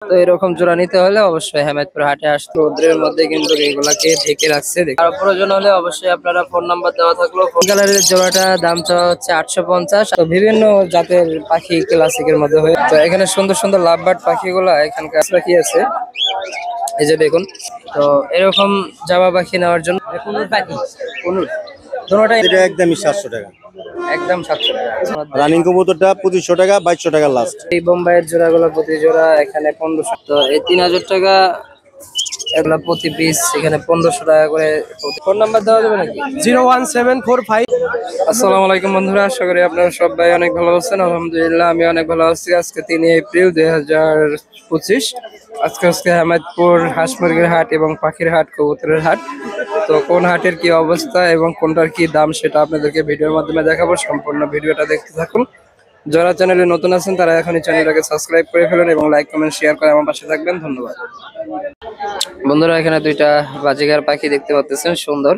তো এরকম জোড়া নিতে হলে অবশ্যই হেমায়তপুর হাটে আসতে। রোদ্রের মধ্যে কিন্তু এগুলাকে ঢেকে রাখছে। আর প্রয়োজন হলে অবশ্যই আপনারা ফোন নাম্বার দেওয়া থাকলো। ফোন কালারের জোড়াটা দাম চাওয়া হচ্ছে 850। তো বিভিন্ন জাতের পাখি ক্লাসিকের মধ্যে হয়ে, তো এখানে সুন্দর সুন্দর লাভ বার্ড পাখিগুলা এখানকার পাখি আছে, এই যে দেখুন। তো এরকম জামা পাখি নেওয়ার জন্য দুটোটাই এটা একদমই 700 টাকা। একদম 700 টাকা। রানিং কবুতরটা 2500 টাকা, 2200 টাকা লাস্ট। এই বোম্বাইয়ের জোড়াগুলো প্রতি জোড়া এখানে 1500। তো এই 3000 টাকা এগুলা প্রতি পিস, এখানে 1500 টাকা করে। ফোন নাম্বার দেওয়া যাবে নাকি? 01745। আসসালামু আলাইকুম বন্ধুরা, আশা করি আপনারা সবাই অনেক ভালো আছেন। আলহামদুলিল্লাহ আমি অনেক ভালো আছি। আজকে 3 এপ্রিল 2025। আজকে হেমায়তপুর হাঁস মুরগির হাট এবং পাখির হাট, কবুতরের হাট। তো কোন হাটের কি অবস্থা এবং কোনটার কি দাম সেটা আপনাদেরকে ভিডিওর মাধ্যমে দেখাবো। সম্পূর্ণ ভিডিওটা দেখতে থাকুন। যারা চ্যানেলে নতুন আছেন তারা এখনই চ্যানেলটাকে সাবস্ক্রাইব করে ফেলুন এবং লাইক কমেন্ট শেয়ার করে আমার পাশে থাকবেন। ধন্যবাদ বন্ধুরা। এখানে দুইটা বাজিগার পাখি দেখতে পাচ্ছেন, সুন্দর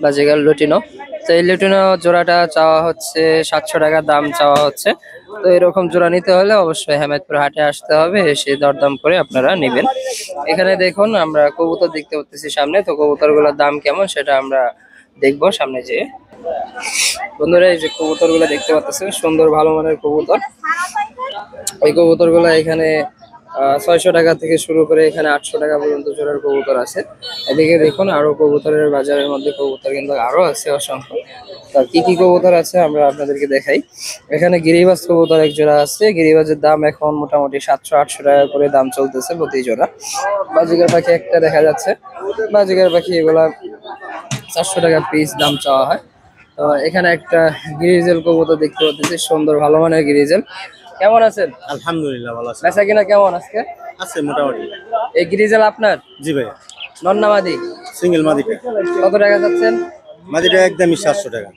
বাজিগার লুটিনো। তো এই লুটিনো জোড়াটা চাওয়া হচ্ছে 700 টাকা দাম চাওয়া হচ্ছে। তো এরকম জোড়া নিতে হলে অবশ্যই হেমায়তপুর হাটে আসতে হবে, এসে দরদাম করে আপনারা নেবেন। এখানে দেখুন আমরা কবুতর দেখতে পাচ্ছি সামনে। তো কবুতরগুলোর দাম কেমন সেটা আমরা দেখবো সামনে যেয়ে। বন্ধুরা এই যে কবুতর গুলা দেখতে পাচ্ছেন, সুন্দর ভালো মানের কবুতর। এই কবুতর গুলা এখানে 600 টাকা থেকে শুরু করে এখানে 800 টাকা পর্যন্ত জোড়ার কবুতর আছে। এদিকে দেখুন আরো কবুতরের বাজারের মধ্যে কবুতর কিন্তু আরো আছে অসংখ্য। তার কি কি কবুতর আছে আমরা আপনাদেরকে দেখাই। এখানে গিরিবাজ কবুতর এক জোড়া আছে। গিরিবাজের দাম এখন মোটামুটি 700-800 টাকা করে দাম চলতেছে প্রতি জোড়া। বাজিকার পাখি একটা দেখা যাচ্ছে। বাজিকার পাখি এগুলা 400 টাকা পিস দাম চাওয়া হয়। তো এখানে একটা গিরিজেল কবুতর দেখতে পাচ্ছি, সুন্দর ভালো মানের গিরিজেল। কেমন আছেন? আলহামদুলিল্লাহ ভালো আছে। বেচা কিনা কেমন আজকে? আছে মোটামুটি। এই গিরিজেল আপনার? জি ভাই। নন্না মাদি? সিঙ্গেল মাদিটা। কত টাকা যাচ্ছেন? মাদিটা একদমই 700 টাকা।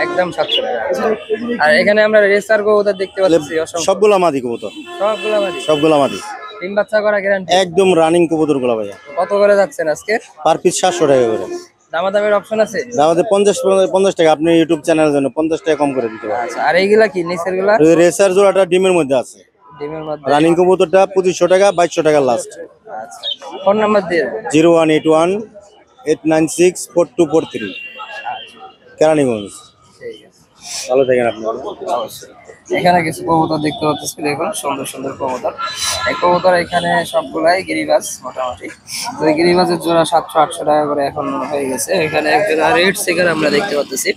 একদম 700 টাকা। আর এখানে আমরা রেসার কবুতর দেখতে পাচ্ছি অসংখ্য। সবগুলা মাদি কবুতর। সবগুলা মাদি? সবগুলা মাদি। ডিম বাচ্চা করা গ্যারান্টি? একদম রানিং কবুতর গুলা ভাইয়া। কত করে যাচ্ছেন আজকে? পার পিস 700 টাকা করে। দামাদামের অপশন আছে? আমাদের 50 টাকা। আপনি ইউটিউব চ্যানেলের জন্য 50 টাকা কম করে দিতে পারেন। আচ্ছা, আর এইগুলা কি নিচের গুলা? রেসার জোড়াটা ডিমের মধ্যে আছে। ডিমের মধ্যে? রানিং কবুতরটা 2500 টাকা, 2200 টাকা লাস্ট। আচ্ছা, ফোন নাম্বার দিয়ে? 01818964243, কেরানীগঞ্জ। ঠিক আছে, ভালো থাকেন আপনি। অবশ্যই। এখানে কিছু কবুতর দেখতে পাচ্ছি, দেখুন সুন্দর সুন্দর কবুতর। এই কবুতর এখানে সবগুলাই গিরিবাজ মোটামুটি। তো এই গিরিবাজের জোড়া 700-800 টাকা করে এখন হয়ে গেছে। এখানে এক জোড়া রেড সিগার আমরা দেখতে পাচ্ছি।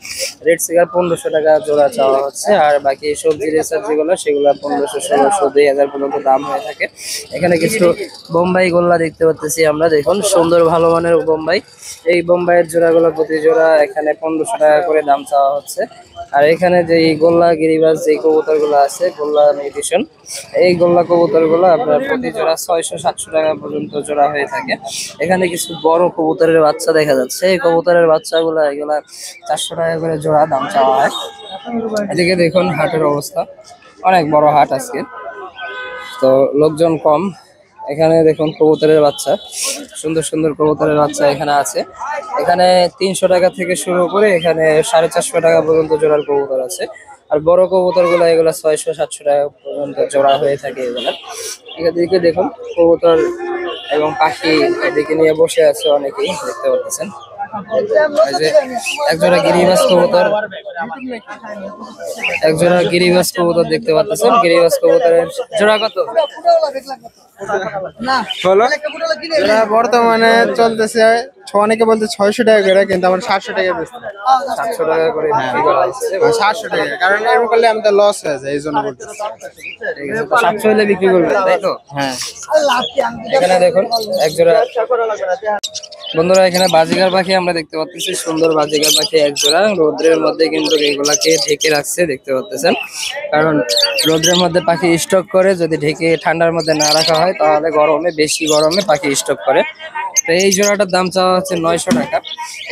রেড সিগার 1500 টাকা জোড়া চাওয়া হচ্ছে। আর বাকি সবজি রেসার যেগুলো সেগুলো 1500, 1600, 2000 পর্যন্ত দাম হয়ে থাকে। এখানে কিছু বোম্বাই গোল্লা দেখতে পাচ্ছি আমরা, দেখুন সুন্দর ভালো মানের বোম্বাই। এই বোম্বাইয়ের জোড়াগুলো প্রতি জোড়া এখানে 1500 টাকা করে দাম চাওয়া হচ্ছে। আর এখানে যে গোল্লা গিরিবাজ যে কবুতর গুলো আছে, গোল্লা মিউটেশন, এই গোল্লা কবুতর গুলো আপনার প্রতি জোড়া 600-700 টাকা পর্যন্ত জোড়া হয়ে থাকে। এখানে কিছু বড় কবুতরের বাচ্চা দেখা যাচ্ছে। এই কবুতরের বাচ্চাগুলো এগুলা 400 টাকা করে জোড়া দাম চাওয়া হয়। এদিকে দেখুন হাটের অবস্থা, অনেক বড় হাট আজকে, তো লোকজন কম। এখানে দেখুন কবুতরের বাচ্চা, সুন্দর সুন্দর কবুতরের বাচ্চা এখানে আছে। এখানে 300 টাকা থেকে শুরু করে এখানে 450 টাকা পর্যন্ত জোড়ার কবুতর আছে। আর বড় কবুতর গুলো এগুলো 600-700 টাকা পর্যন্ত জোড়া হয়ে থাকে এগুলো। এদিকে দেখুন কবুতর এবং পাখি এদিকে নিয়ে বসে আছে অনেকেই, দেখতে পাচ্ছেন। একজোড়া গিরিবাজ কবুতর, একজোড়া গিরিবাজ কবুতর দেখতে পাচ্ছেন। গিরিবাজ কবুতরের জোড়া কত? বর্তমানে চলতেছে অনেকে বলতে 600 টাকা করে, কিন্তু আমার 700 টাকা বেচতে। 700 টাকা করে বিক্রি করা হচ্ছে। 700 টাকা, কারণ এরকম করলে আমাদের লস হয়ে যায়, এই জন্য বলতেছি। ঠিক আছে, তো 700 হলে বিক্রি করবেন তাই তো? হ্যাঁ। এখানে দেখুন একজোড়া বন্ধুরা, এখানে বাজিগার পাখি আমরা দেখতে পাচ্ছি, সুন্দর বাজিগার পাখি একজোড়া। রোদ্রের মধ্যে কিন্তু এগুলাকে ঢেকে রাখছে, দেখতে পাচ্ছেন। কারণ রোদ্রের মধ্যে পাখি স্টক করে, যদি ঢেকে ঠান্ডার মধ্যে না রাখা হয় তাহলে গরমে, বেশি গরমে পাখি স্টক করে। তো এই জোড়াটার দাম চাওয়া হচ্ছে 900 টাকা।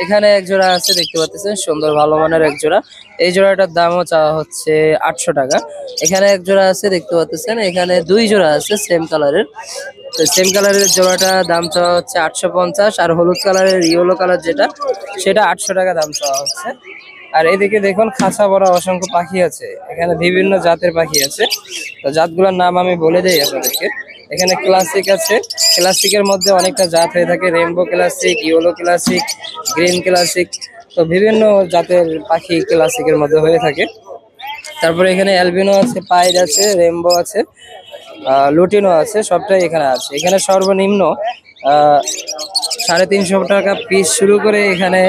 এখানে এক জোড়া আছে দেখতে পাচ্ছেন, সুন্দর ভালো মানের এক জোড়া। এই জোড়াটার দামও চাওয়া হচ্ছে 800 টাকা। এখানে এক জোড়া আছে দেখতে পাচ্ছেন। এখানে 2 জোড়া আছে সেম কালারের। তো সেম কালারের জোড়াটা দাম চাওয়া হচ্ছে 850। আর হলুদ কালারের ইয়েলো কালার যেটা, সেটা 800 টাকা দাম চাওয়া হচ্ছে। আর এদিকে দেখুন খাঁচা ভরা অসংখ্য পাখি আছে। এখানে বিভিন্ন জাতের পাখি আছে। তো জাতগুলোর নাম আমি বলে দেই আপনাদেরকে। এখানে ক্লাসিক আছে, ক্লাসিকের মধ্যে অনেকটা জাত হয়ে থাকে, rainbow classic, yellow classic, green classic, তো বিভিন্ন জাতের পাখি ক্লাসিকের মধ্যে হয়ে থাকে। তারপরে এখানে অ্যালবিনো আছে, পাইড আছে, রেইনবো আছে, লুটিনো আছে, সবটাই এখানে আছে। এখানে সর্বনিম্ন 350 টাকা পিস শুরু করে এখানে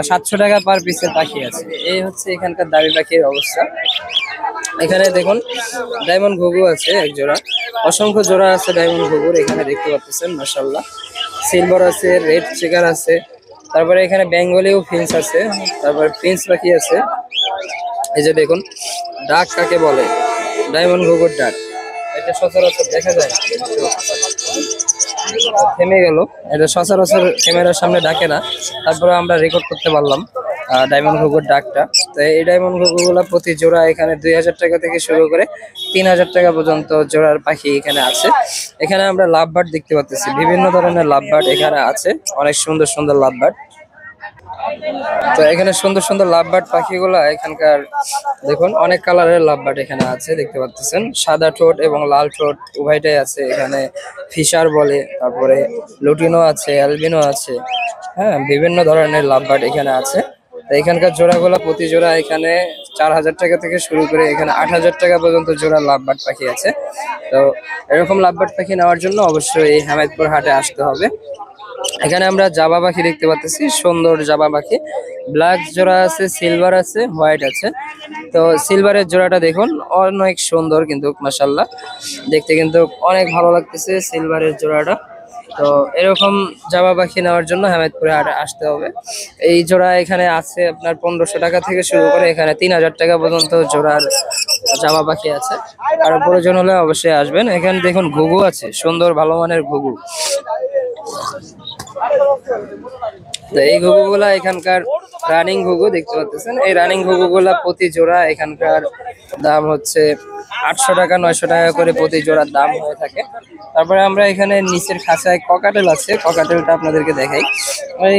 700 টাকা পার পিসের পাখি আছে। এই হচ্ছে এখানকার দামি পাখির অবস্থা। এখানে দেখুন ডায়মন্ড ঘুঘু আছে এক জোড়া, অসংখ্য জোড়া আছে ডায়মন্ড ঘুঘুর, এখানে দেখতে পাচ্ছেন মাশাআল্লাহ। সিলভার আছে, রেড চেকার আছে, তারপরে এখানে বেঙ্গলিও ফিন্স আছে, তারপর প্রিন্স পাখি আছে। এই যে দেখুন ডাক কাকে বলে, ডায়মন্ড ঘুঘুর ডাক, এটা সচরাচর দেখা যায়। থেমে গেল, এটা সচরাচর ক্যামেরার সামনে ডাকে না, তারপরে আমরা রেকর্ড করতে পারলাম ডায়মন্ড ঘুঘুর ডাকটা। তো এই ডায়মন্ড ঘুঘুগুলো প্রতি জোড়া এখানে 2000 টাকা থেকে শুরু করে 3000 টাকা পর্যন্ত জোড়ার পাখি এখানে আছে। এখানে আমরা লাভবার্ড দেখতে পাচ্ছি, বিভিন্ন ধরনের লাভবার্ড এখানে আছে, অনেক সুন্দর সুন্দর লাভবার্ড। তো এখানে সুন্দর সুন্দর লাভবার্ড পাখিগুলা এখানকার দেখুন, অনেক কালারের লাভবার্ড এখানে আছে দেখতে পাচ্ছেন, সাদা ঠোঁট এবং লাল ঠোঁট উভয়টাই আছে এখানে। ফিশার বলে, তারপরে লুটিনো আছে, অ্যালবিনো আছে, হ্যাঁ, বিভিন্ন ধরনের লাভবার্ড এখানে আছে। তো এখানকার জোড়াগুলা প্রতি জোড়া এখানে 4000 টাকা থেকে শুরু করে এখানে 8000 টাকা পর্যন্ত জোড়া লাভবার্ড পাখি আছে। তো এরকম লাভবার্ড পাখি নেওয়ার জন্য অবশ্যই এই হেমায়েতপুর হাটে আসতে হবে। এখানে আমরা জাবা পাখি দেখতে পাচ্ছি, সুন্দর জাবা পাখি, ব্ল্যাক জোড়া আছে, সিলভার আছে, হোয়াইট আছে। তো সিলভারের জোড়াটা দেখুন অনেক সুন্দর, কিন্তু মাশাআল্লাহ দেখতে কিন্তু অনেক ভালো লাগতেছে সিলভারের জোড়াটা। তো এরকম জাবা পাখি নেওয়ার জন্য হেমায়েতপুরে হাটে আসতে হবে। এই জোড়া এখানে আছে আপনার 1500 টাকা থেকে শুরু করে এখানে 3000 টাকা পর্যন্ত জোড়ার জাবা পাখি আছে। আর প্রয়োজন হলে অবশ্যই আসবেন। এখানে দেখুন ঘুঘু আছে, সুন্দর ভালো মানের ঘুঘু। তো এই ঘুঘুগুলা এখানকার রানিং ঘুঘু দেখতে পাচ্ছেন, এই রানিং ঘুঘুগুলা প্রতি জোড়া এখানকার দাম হচ্ছে 800 টাকা 900 টাকা করে প্রতি জোড়ার দাম হয়ে থাকে। তারপরে আমরা এখানে নিচের খাঁচায় ককাটেল আছে, ককাটেলটা আপনাদেরকে দেখাই।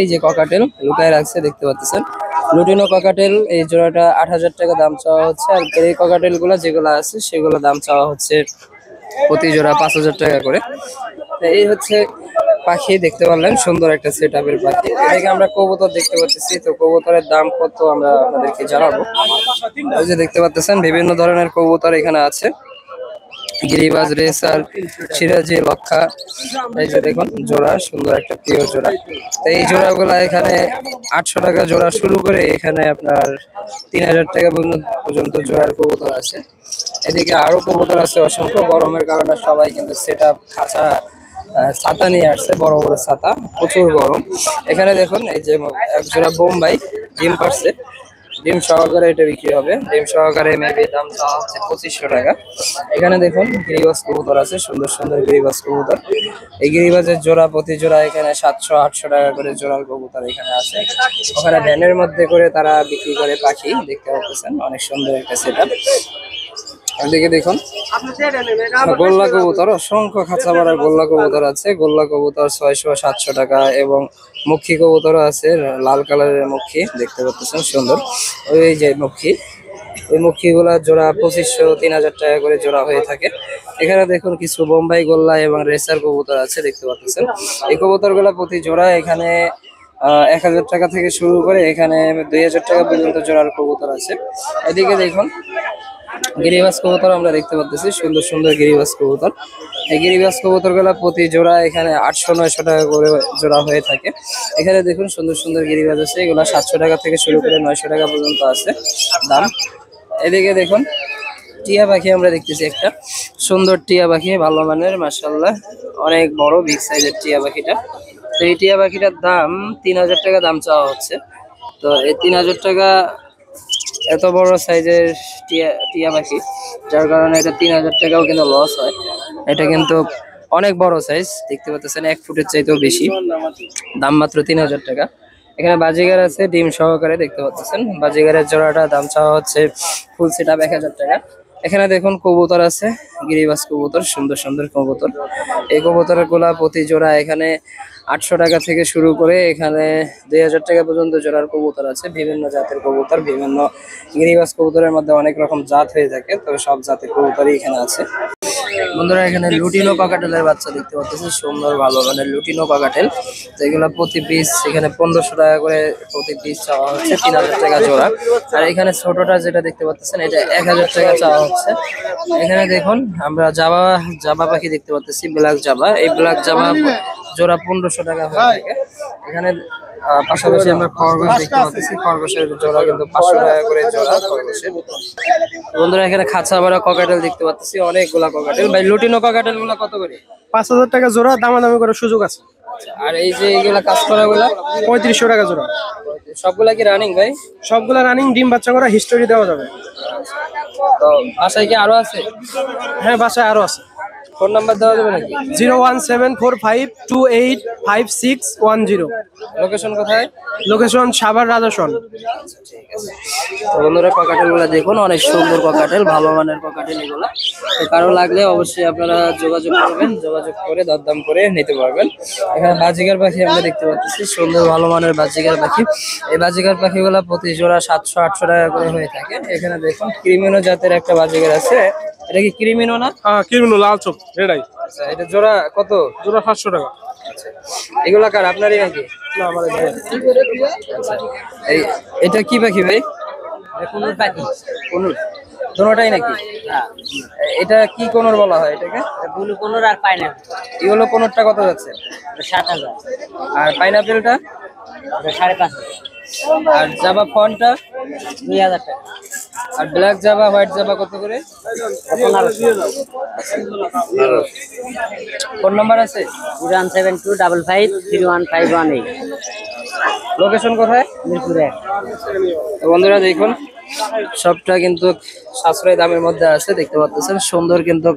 এই যে ককাটেল লুকায় রাখছে দেখতে পাচ্ছেন, লুটিনো ককাটেল, এই জোড়াটা 8000 টাকা দাম চাওয়া হচ্ছে। আর এই ককাটেল গুলা যেগুলো আছে সেগুলো দাম চাওয়া হচ্ছে প্রতি জোড়া 5000 টাকা করে। তো এই হচ্ছে পাখি, দেখতে পারলেন সুন্দর একটা সেট আপের পাখি। এদিকে আমরা কবুতর দেখতে পাচ্ছি, তো কবুতরের দাম কত আমরা আপনাদেরকে জানাবো। এই যে দেখতে পাচ্ছেন বিভিন্ন ধরনের কবুতর এখানে আছে, গিরিবাজ, রেসার, সিরাজি, লক্ষা। এই যে দেখুন জোড়া, সুন্দর একটা প্রিয় জোড়া। তো এই জোড়াগুলা এখানে 800 টাকা জোড়া শুরু করে এখানে আপনার 3000 টাকা পর্যন্ত জোড়ার কবুতর আছে। এদিকে আরো কবুতর আছে অসংখ্য। গরমের কারণে সবাই কিন্তু সেট আপ খাঁচা ছাতা নিয়ে আসছে, বড় বড় ছাতা, প্রচুর গরম। এখানে দেখুন এই যে এক জোড়া বোম্বাই ডিম পারছে, ডিম সহকারে এটা বিক্রি হবে, ডিম সহকারে মেবি দাম চাওয়া হচ্ছে 2500 টাকা। এখানে দেখুন গিরিবাজ কবুতর আছে, সুন্দর সুন্দর গিরিবাজ কবুতর। এই গিরিবাজের জোড়া প্রতি জোড়া এখানে 700-800 টাকা করে জোড়ার কবুতর এখানে আছে। ওখানে ভ্যানের মধ্যে করে তারা বিক্রি করে পাখি, দেখতে পাচ্ছেন অনেক সুন্দর একটা সেটআপ। এদিকে দেখুন গোল্লা কবুতর, অসংখ্য খাঁচা ভরা গোল্লা কবুতর আছে। গোল্লা কবুতর 600-700 টাকা, এবং মক্ষী কবুতরও আছে, লাল কালারের মক্ষী দেখতে পাচ্ছেন সুন্দর। ওই যে মক্ষী, ওই মক্ষীগুলা জোড়া 2500-3000 টাকা করে জোড়া হয়ে থাকে। এখানে দেখুন কিছু বোম্বাই গোল্লা এবং রেসার কবুতর আছে দেখতে পাচ্ছেন। এই কবুতর গুলা প্রতি জোড়া এখানে 1000 টাকা থেকে শুরু করে এখানে 2000 টাকা পর্যন্ত জোড়ার কবুতর আছে। এদিকে দেখুন গিরিবাজ কবুতর আমরা দেখতে পাচ্ছি, সুন্দর সুন্দর গিরিবাজ কবুতর। এই গিরিবাজ কবুতর গুলা প্রতি জোড়া এখানে 800-900 টাকা করে জোড়া হয়ে থাকে। এখানে দেখুন সুন্দর সুন্দর গিরিবাজ আছে, এগুলা 700 টাকা থেকে শুরু করে 900 টাকা পর্যন্ত আছে দাম। এদিকে দেখুন টিয়া পাখি আমরা দেখতেছি, একটা সুন্দর টিয়া পাখি, ভালো মানের মাশাআল্লাহ, অনেক বড় বিগ সাইজের টিয়া পাখিটা। তো এই টিয়া পাখিটার দাম 3000 টাকা দাম চাওয়া হচ্ছে। তো এই 3000 টাকা এত বড় সাইজের টিয়া পাখি, যার কারণে এটা 3000 টাকাও কিন্তু লস হয়। এটা কিন্তু অনেক বড় সাইজ, দেখতে পাচ্ছেন 1 ফুটের চাইতেও বেশি, দাম মাত্র 3000 টাকা। এখানে বাজিগার আছে ডিম সহকারে দেখতে পাচ্ছেন, বাজিগারের জোড়াটা দাম চাওয়া হচ্ছে ফুল সেট আপ 1000 টাকা। এখানে দেখুন কবুতর আছে, গিরিবাজ কবুতর, সুন্দর সুন্দর কবুতর। এই কবুতরের গুলা প্রতি জোড়া এখানে 800 টাকা থেকে শুরু করে এখানে 2000 টাকা পর্যন্ত জোড়ার কবুতর আছে। বিভিন্ন জাতের কবুতর, বিভিন্ন গিরিবাজ কবুতরের মধ্যে অনেক রকম জাত হয়ে থাকে, তবে সব জাতের কবুতরই এখানে আছে। বন্ধুরা এখানে লুটিনো কাকাটেলের বাচ্চা দেখতে পাচ্ছেন, সুন্দর ভালো মানে লুটিনো কাকাটেল। তো এগুলো প্রতি পিস এখানে 1500 টাকা করে প্রতি পিস চাওয়া হচ্ছে, 3000 টাকা জোড়া। আর এখানে ছোটটা যেটা দেখতে পাচ্ছেন এটা 1000 টাকা চাওয়া হচ্ছে। এখানে দেখুন আমরা জাবা জাবা পাখি দেখতে পাচ্ছি, ব্ল্যাক জাবা। এই ব্ল্যাক জাবা জোড়া 1500 টাকা হয়ে থাকে। এখানে পাশাপাশি আমরা খরগোশ দেখতে পাচ্ছি, খরগোশের জোড়া কিন্তু 500 টাকা করে জোড়া খরগোশের। বন্ধুরা এখানে খাঁচা ভরা ককাটেল দেখতে পাচ্ছি, অনেকগুলা ককাটেল। ভাই লুটিনো ককাটেল গুলা কত করে? 5000 টাকা জোড়া, দামাদামি করার সুযোগ আছে। আর এই যে এইগুলা কাজ করা গুলা 3500 টাকা জোড়া। সবগুলা কি রানিং ভাই? সবগুলা রানিং, ডিম বাচ্চা করা, হিস্টোরি দেওয়া যাবে। তো বাসায় কি আরো আছে? হ্যাঁ, বাসায় আরো আছে। ফোন নাম্বার দেওয়া যাবে নাকি? 01745286110। লোকেশন কোথায়? লোকেশন সাভার রাজাসন। তো বন্ধুরা ককাটেল গুলা দেখুন, অনেক সুন্দর ককাটেল, ভালো মানের ককাটেল এগুলা। তো কারো লাগলে অবশ্যই আপনারা যোগাযোগ করবেন, যোগাযোগ করে দরদাম করে নিতে পারবেন। এখানে বাজিগার পাখি আমরা দেখতে পাচ্ছি, সুন্দর ভালো মানের বাজিগার পাখি। এই বাজিগার পাখিগুলা প্রতি জোড়া 700-800 টাকা করে হয়ে থাকে। এখানে দেখুন ক্রিমিনো জাতের একটা বাজিগার আছে। এটা কি ক্রিমিনো না? হ্যাঁ, কিরমিনো লাল চোখ রেডাই। আচ্ছা, এটা জোড়া কত? জোড়া 700 টাকা। এগুলা কার, আপনারই নাকি? না, আমাদের ভাই। আচ্ছা, এটা কি পাখি ভাই? কোনোর পাখি, কোনুর দুটোটাই নাকি? এটা কি কোনুর বলা হয় এটাকে? ব্লু কোনোর আর পাইনাপেল। ইয়েলো কোনুরটা কত যাচ্ছে? 7000। আর পাইনাপেলটা? 5,500। আর জাবা ফনটা? 2000 টাকা। আর ব্ল্যাক জাবা হোয়াইট জাবা কত করে? 1500। ফোন নাম্বার আছে? 01725531518। লোকেশন কোথায়? মিরপুরে। তো বন্ধুরা দেখুন সবটা কিন্তু সাশ্রয় দামের মধ্যে আছে, দেখতে পাচ্ছেন সুন্দর কিন্তু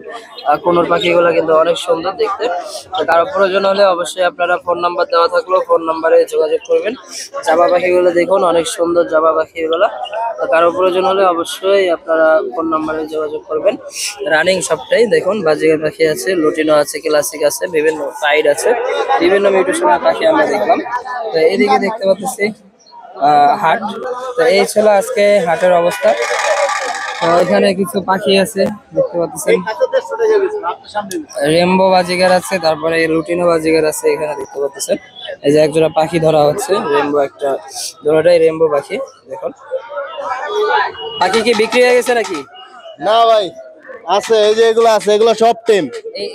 কোনোর পাখিগুলো কিন্তু অনেক সুন্দর দেখতে। তো কারো প্রয়োজন হলে অবশ্যই আপনারা ফোন নাম্বার দেওয়া থাকলেও ফোন নাম্বারে যোগাযোগ করবেন। জাবা পাখিগুলো দেখুন অনেক সুন্দর জাবা পাখিগুলো। তো কারো প্রয়োজন হলে অবশ্যই আপনারা ফোন নাম্বারে যোগাযোগ করবেন। রানিং সবটাই দেখুন, বাজিগার পাখি আছে, লুটিনো আছে, ক্লাসিক আছে, বিভিন্ন সাইড আছে, বিভিন্ন মিউটেশনের পাখি আমরা দেখলাম। তো এদিকে দেখতে পাচ্ছি হাট। তো এই ছিল আজকে হাটের অবস্থা। তো এখানে কিছু পাখি আছে দেখতে পাচ্ছেন, রেমবো বাজিগার আছে, তারপরে লুটিনো বাজিগার আছে এখানে দেখতে পাচ্ছেন। এই যে একজোড়া পাখি ধরা হচ্ছে, রেমবো একটা, দুটোটাই রেমবো পাখি। দেখুন পাখি কি বিক্রি হয়ে গেছে নাকি? না ভাই, আছে, এই যে এগুলো আছে, এগুলো সব টেম।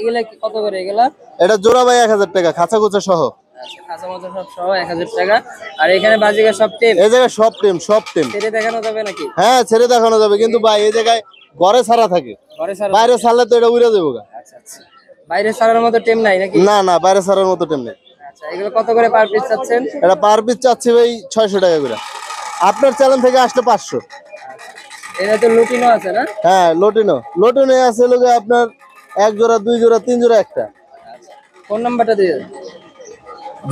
এগুলা কি কত করে এগুলা? এটা জোড়া ভাই 1000 টাকা, খাঁচা কুচা সহ। আচ্ছা, খাঁচা মতো সব সহ 1000 টাকা। আর এখানে বাজিগার সব টেপ এই জায়গায় সব টেম, সব টেম। ছেড়ে দেখানো যাবে নাকি? হ্যাঁ, ছেড়ে দেখানো যাবে, কিন্তু ভাই এই জায়গায় ঘরে ছাড়া থাকে, ঘরে ছাড়া? বাইরে ছাড়লে তো এটা উড়ে দেবো গা। আচ্ছা আচ্ছা, বাইরে ছাড়ার মতো টেম নাই নাকি? না না, বাইরে ছাড়ার মতো টেম নেই। আচ্ছা, এগুলো কত করে পার পিস চাচ্ছেন? এটা পার পিস চাচ্ছি ভাই 600 টাকা করে। আপনার চ্যানেল থেকে আসলে 500। এটা তো লুটিনো আছে না? হ্যাঁ, লটিনো লটিনো আছে লোকে আপনার 1 জোড়া 2 জোড়া 3 জোড়া একটা। ফোন নাম্বারটা দিয়ে দেন।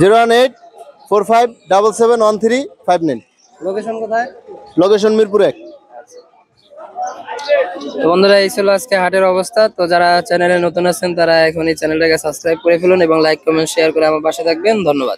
01845771359। লোকেশন কোথায়? লোকেশন মিরপুর 1। তো বন্ধুরা এই ছিল আজকে হাটের অবস্থা। তো যারা চ্যানেলে নতুন আছেন তারা এখন এই চ্যানেলটাকে সাবস্ক্রাইব করে ফেলুন এবং লাইক কমেন্ট শেয়ার করে আমার পাশে থাকবেন। ধন্যবাদ।